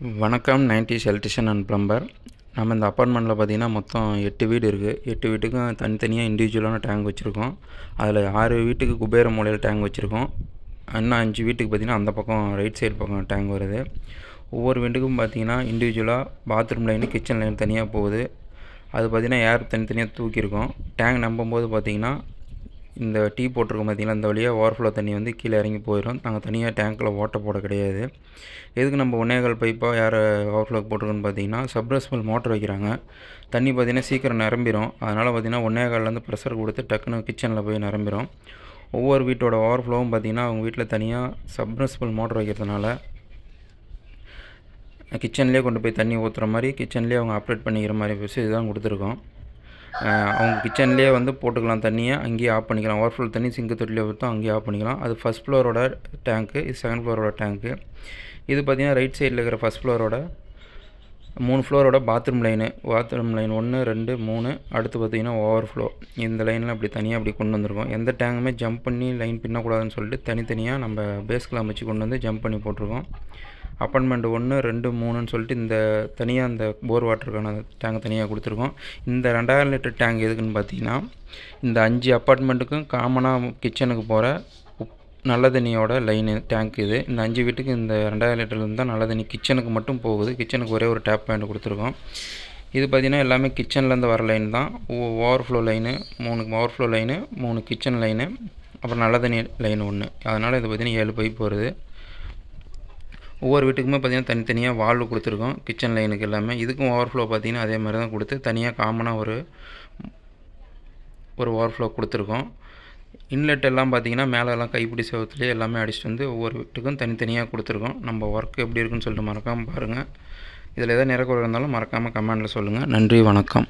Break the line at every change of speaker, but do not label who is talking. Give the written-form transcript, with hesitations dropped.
வணக்கம். 90s electrician and plumber. நம்ம இந்த அப்பார்ட்மெண்ட்டில் பார்த்திங்கன்னா மொத்தம் 8 வீடு இருக்குது. 8 வீட்டுக்கும் தனித்தனியாக இண்டிவிஜுவலான டேங்க் வச்சுருக்கோம். அதில் 6 வீட்டுக்கு குபேர மூலையில் டேங்க் வச்சுருக்கோம். இன்னும் 5 வீட்டுக்கு பார்த்திங்கன்னா அந்த பக்கம் ரைட் சைடு பக்கம் டேங்க் வருது. ஒவ்வொரு வீட்டுக்கும் பார்த்திங்கன்னா இண்டிவிஜுவலாக பாத்ரூம் லைனு, கிச்சன் லைன் தனியாக போகுது. அது பார்த்திங்கன்னா ஏர் தனித்தனியாக தூக்கியிருக்கோம். டேங்க் நம்பும்போது பார்த்திங்கன்னா இந்த டீ போட்டிருக்கோம் பார்த்திங்களா, இந்த வழியாக ஓவர்ஃப்ளோ தண்ணி வந்து கீழே இறங்கி போயிடும். நாங்கள் தனியாக டேங்க்கில் ஓட்ட போட கிடையாது. எதுக்கு நம்ம 1.25 பைப்பாக ஏர் ஓவர்ஃப்ளோக்கு போட்டிருக்கோன்னு பார்த்தீங்கன்னா, சப்மர்சிபிள் மோட்டர் வைக்கிறாங்க. தண்ணி பார்த்திங்கன்னா சீக்கிரம் நிரம்பிடும். அதனால் பார்த்திங்கன்னா 1.25லேருந்து ப்ரெஷர் கொடுத்து டக்குன்னு கிச்சனில் போய் நிரம்பிடும். ஒவ்வொரு வீட்டோட ஓவர்ஃப்ளோவும் பார்த்திங்கன்னா அவங்க வீட்டில் தனியாக சப்மர்சிபிள் மோட்டர் வைக்கிறதுனால கிச்சன்லேயே கொண்டு போய் தண்ணி ஊற்றுற மாதிரி கிச்சன்லேயே அவங்க ஆப்ரேட் பண்ணிக்கிற மாதிரி ஃபெசிலிட்டி தான் கொடுத்துருக்கோம். அவங்க கிச்சன்லேயே வந்து போட்டுக்கலாம் தண்ணியை, அங்கேயே ஆஃப் பண்ணிக்கலாம். ஓவர்ஃப்ளோ தண்ணி சிங்கு தொட்டியில் ஊற்றும் அங்கேயே ஆஃப் பண்ணிக்கலாம். அது ஃபஸ்ட் ஃப்ளோரோட டேங்க்கு, இது செகண்ட் ஃப்ளோரோட டேங்க்கு. இது பார்த்திங்கன்னா ரைட் சைடில் இருக்கிற ஃபஸ்ட் ஃப்ளோரோட 3 ஃப்ளோரோட பாத்ரூம் லைன் 1, 2, 3. அடுத்து பார்த்திங்கன்னா ஓவர்ஃப்ளோ. இந்த லைனில் அப்படி தனியாக அப்படி கொண்டு வந்திருக்கோம். எந்த டேங்குமே ஜம்ப் பண்ணி லைன் பின்னக்கூடாதுன்னு சொல்லிட்டு தனித்தனியாக நம்ம பேஸ்கில் அமைச்சு கொண்டு வந்து ஜம்ப் பண்ணி போட்டிருக்கோம். அப்பார்ட்மெண்ட் 1, 2, 3ன்னு சொல்லிட்டு இந்த தனியாக இந்த போர் வாட்டருக்கான டேங்க் தனியாக கொடுத்துருக்கோம். இந்த 2000 லிட்டர் டேங்க் எதுக்குன்னு பார்த்தீங்கன்னா, இந்த 5 அப்பார்ட்மெண்ட்டுக்கும் காமனாக கிச்சனுக்கு போகிற நல்ல தண்ணியோட லைனு டேங்க் இது. இந்த 5 வீட்டுக்கு இந்த 2000 லிட்டர்லேருந்து தான் நல்ல தண்ணி கிச்சனுக்கு மட்டும் போகுது. கிச்சனுக்கு ஒரே ஒரு டேப் பாயிண்ட் கொடுத்துருக்கோம். இது பார்த்திங்கன்னா எல்லாமே கிச்சன்லேருந்து வர லைன் தான். Overflow line 3 overflow line, 3 kitchen line, அப்புறம் நல்ல தண்ணி லைன் 1. அதனால் இது பார்த்திங்கன்னா 7 பைப் வருது. ஒவ்வொரு வீட்டுக்குமே பார்த்திங்கன்னா தனித்தனியாக வால்வு கொடுத்துருக்கோம். கிச்சன் லைனுக்கு எல்லாமே. இதுக்கும் ஓவர்ஃப்ளோ பார்த்திங்கன்னா அதே மாதிரி தான் கொடுத்து தனியாக காமனாக ஒரு ஓவர்ஃப்ளோ கொடுத்துருக்கோம். இன்லெட் எல்லாம் பார்த்திங்கன்னா மேலெல்லாம் கைப்பிடி செவத்துலேயே எல்லாமே அடிச்சுட்டு வந்து ஒவ்வொரு வீட்டுக்கும் தனித்தனியாக கொடுத்துருக்கோம். நம்ம ஒர்க் எப்படி இருக்குன்னு சொல்லிட்டு மறக்காமல் பாருங்கள். இதில் எதாவது நிறக்குறை இருந்தாலும் மறக்காமல் கமெண்டில் சொல்லுங்கள். நன்றி, வணக்கம்.